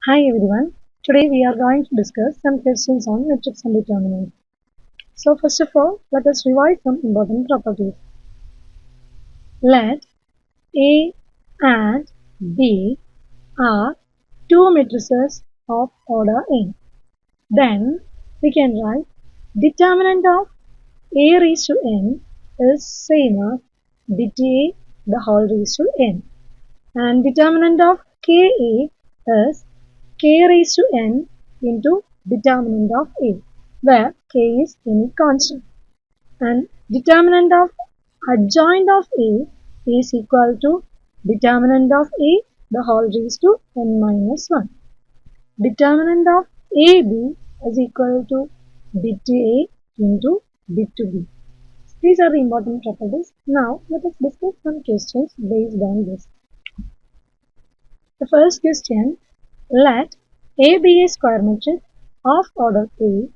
Hi everyone. Today we are going to discuss some questions on matrices and determinants. So first of all, let us revise some important properties. Let A and B are two matrices of order n. Then we can write determinant of A raised to n is same as dA the whole raised to n, and determinant of Ka is k raised to n into determinant of A, where k is any constant, and determinant of adjoint of A is equal to determinant of A the whole raised to n minus 1. Determinant of AB is equal to bit to A into bit to B. These are the important properties. Now let us discuss some questions based on this. The first question, let A be a square matrix of order 3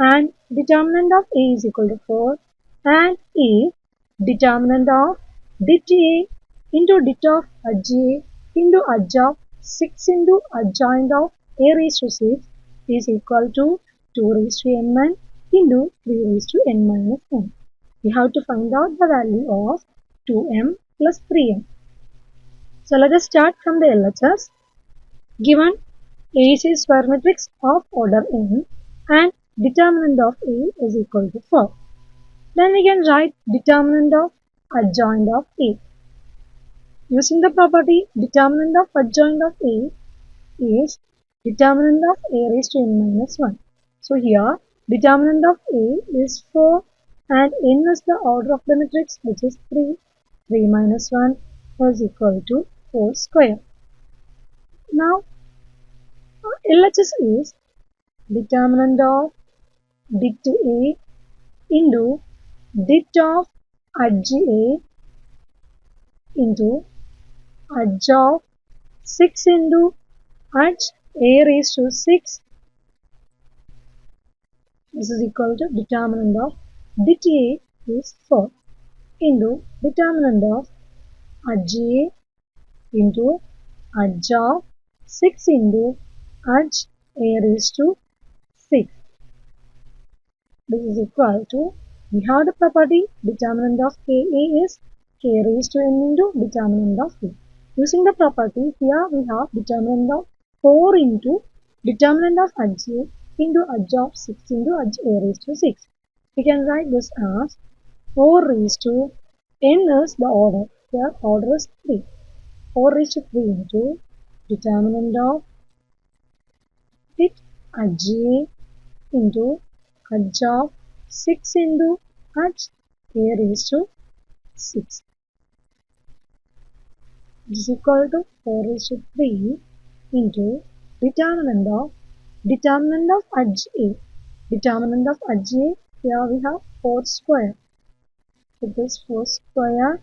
and determinant of A is equal to 4, and if determinant of dit A into dit of adj A into adj of 6 into adjoint of A raised to 6 is equal to 2 raised to n into 3 raised to n minus n. We have to find out the value of 2m plus 3m. So let us start from the LHS. Given A is a square matrix of order n and determinant of A is equal to 4. Then we can write determinant of adjoint of A. Using the property determinant of adjoint of A is determinant of A raised to n minus 1. So here determinant of A is 4 and n is the order of the matrix, which is 3. 3 minus 1 is equal to 4 square. Now LHS is determinant of dit A into dit of adj A into adj of 6 into adj A raised to 6. This is equal to determinant of dit A is 4 into determinant of adj A into adj of 6 into adj A raised to 6. This is equal to, we have the property determinant of Ka is k raised to n into determinant of A. Using the property, here we have determinant of 4 into determinant of adj A into adj of 6 into adj A raised to 6. We can write this as 4 raised to n is the order. Here order is 3. 4 raised to 3 into determinant of dit adj A into adj of 6 into adj A raised to 6. This is equal to 4 raised to 3 into determinant of adj A. Determinant of adj A, here we have 4 square. So this 4 square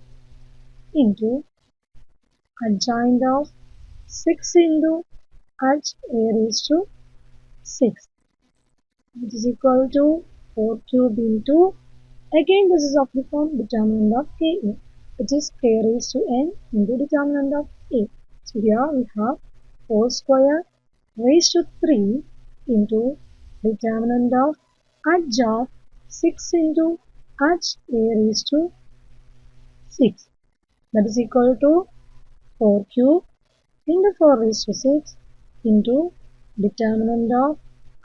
into adjoint of 6 into adj A raised to 6. This is equal to 4 cube into, again this is of the form determinant of Ka, which is k raised to n into determinant of A. So here we have 4 square raised to 3 into determinant of adj of 6 into adj A raised to 6. That is equal to 4 cube into 4 raised to 6 into determinant of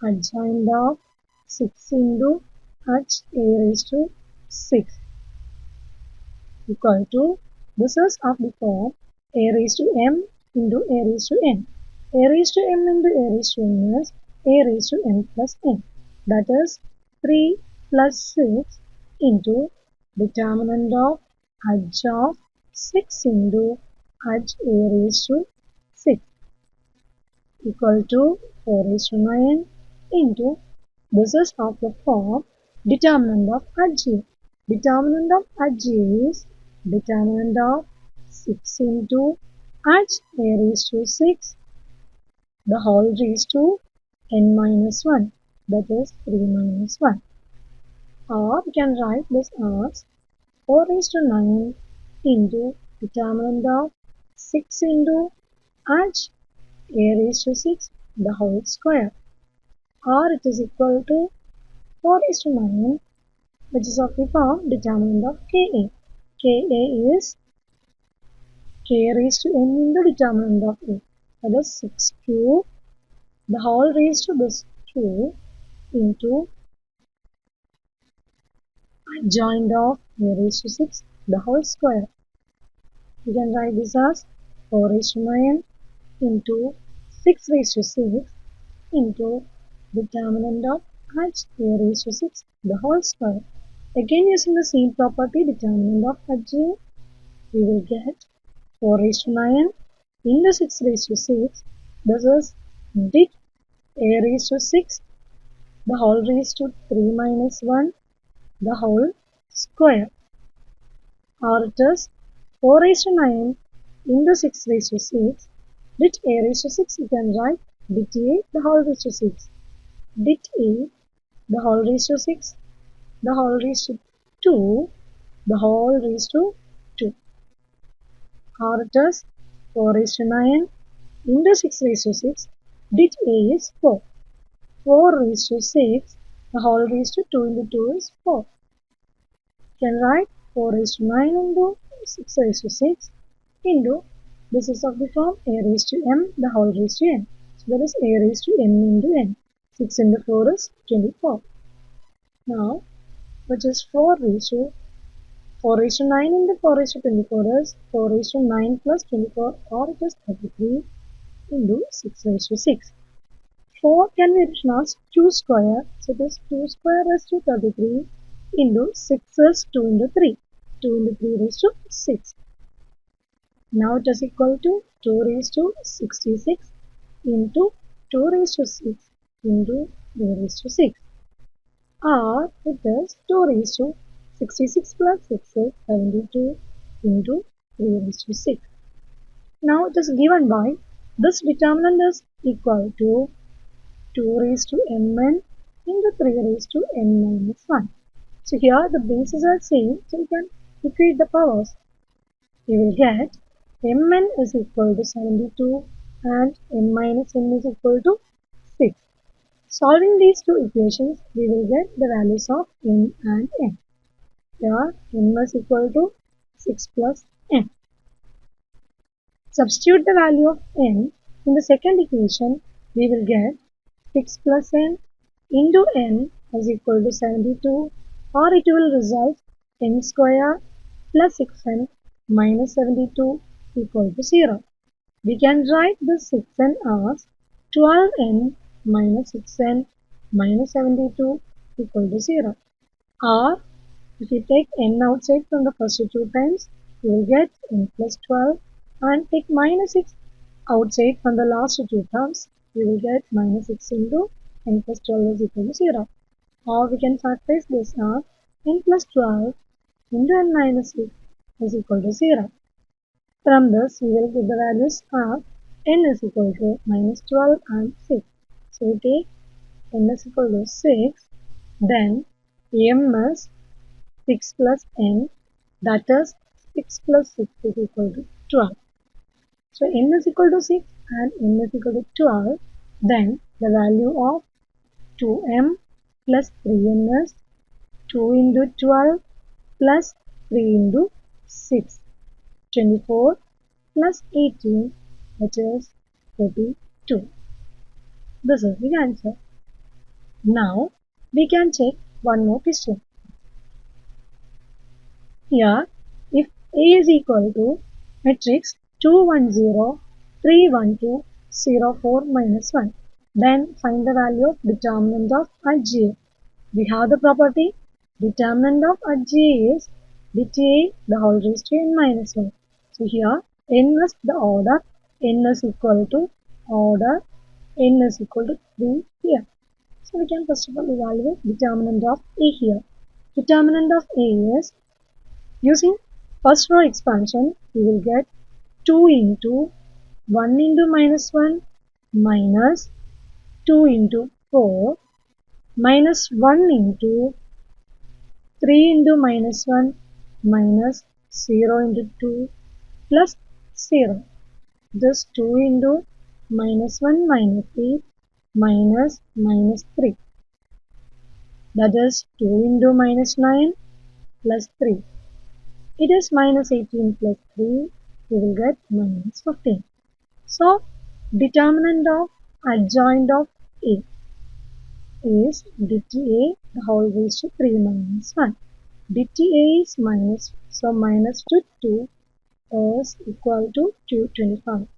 adjoint of 6 into adj A raised to 6 equal to, this is of the form A raised to m into A raised to n. A raised to m into A raised to n is A raised to n plus n. That is 3 plus 6 into determinant of adj of 6 into adj A raised to 6 equal to 4 raised to 9 into, this is of the form determinant of adj A. Determinant of adj A is determinant of 6 into adj A raised to 6 the whole raised to n minus 1, that is 3 minus 1. Or we can write this as 4 raised to 9 into determinant of 6 into adj A raised to 6 the whole square, or it is equal to 4 is to 9, which is of the form determinant of Ka. Ka is k raised to n into determinant of A. That is 6 cube, the whole raised to this 2 into adjoint of A raised to 6, the whole square. We can write this as 4 raised to 9 into 6 raised to 6 into determinant of A raised to 6, the whole square. Again, using the same property, determinant of adjoint, we will get 4 raised to 9 into 6 raised to 6. This is dit A raised to 6, the whole raised to 3 minus 1, the whole square. Or it is 4 raised to 9 into 6 raised to 6. Dit A raised to 6, you can write dit A, the whole raised to 6. Dit A, the whole raised to 6, the whole raised to 2, the whole raised to 2. Or it is 4 raised to 9 into 6 raised to 6. Dit A is 4. 4 raised to 6, the whole raised to 2 into 2 is 4. You can write 4 raised to 9 into 6 raised to 6 into, this is of the form A raised to m, the whole raised to n. So that is A raised to m into n. 6 into 4 is 24. Now, which is 4 raised to 9 into 4 raised to 24 is 4 raised to 9 plus 24, or it is 33 into 6 raised to 6. 4 can be written as 2 square, so this 2 square raised to 33 into 6 is 2 into 3. 2 into 3 raised to 6. Now it is equal to 2 raised to 66 into 2 raised to 6 into 3 raised to 6. Or it is 2 raised to 66 plus 6 is 72 into 3 raised to 6. Now it is given by this determinant is equal to 2 raised to mn into 3 raised to n minus 1. So here the bases are same, so we can equate the powers. We will get mn is equal to 72 and n minus n is equal to 6. Solving these two equations, we will get the values of n and n. Here n is equal to 6 plus n. Substitute the value of n in the second equation, we will get 6 plus n into n is equal to 72, or it will result n square plus 6n minus 72 equal to 0. We can write this 6n as 12n minus 6n minus 72 equal to 0. Or if we take n outside from the first two times, we will get n plus 12, and take minus 6 outside from the last two terms, we will get minus 6 into n plus 12 is equal to 0. Or we can factorize this as n plus 12 into n minus 6 is equal to 0. From this, we will get the values of n is equal to minus 12 and 6. So we take n is equal to 6, then m is 6 plus n, that is 6 plus 6 is equal to 12. So n is equal to 6 and n is equal to 12, then the value of 2m plus 3n is 2 into 12 plus 3 into 6, 24 plus 18, which is 42. This is the answer. Now we can check one more question. Here, if A is equal to matrix 2 1 0 3 1 2 0 4 minus 1, then find the value of determinant of adjoint. We have the property determinant of adjoint is dit A the whole raised to n minus 1. So here n is the order, n is equal to order, n is equal to 3 here. So we can first of all evaluate determinant of A here. Determinant of A is, using first row expansion, we will get 2 into 1 into minus 1 minus 2 into 4 minus 1 into 3 into minus 1 minus 0 into 2 plus 0. This 2 into minus 1 minus 8 minus minus 3. That is 2 into minus 9 plus 3. It is minus 18 plus 3. We will get minus 15. So, determinant of adjoint of A is dta the whole raised to 3 minus 1. dta is minus, so minus to 2 is equal to 225.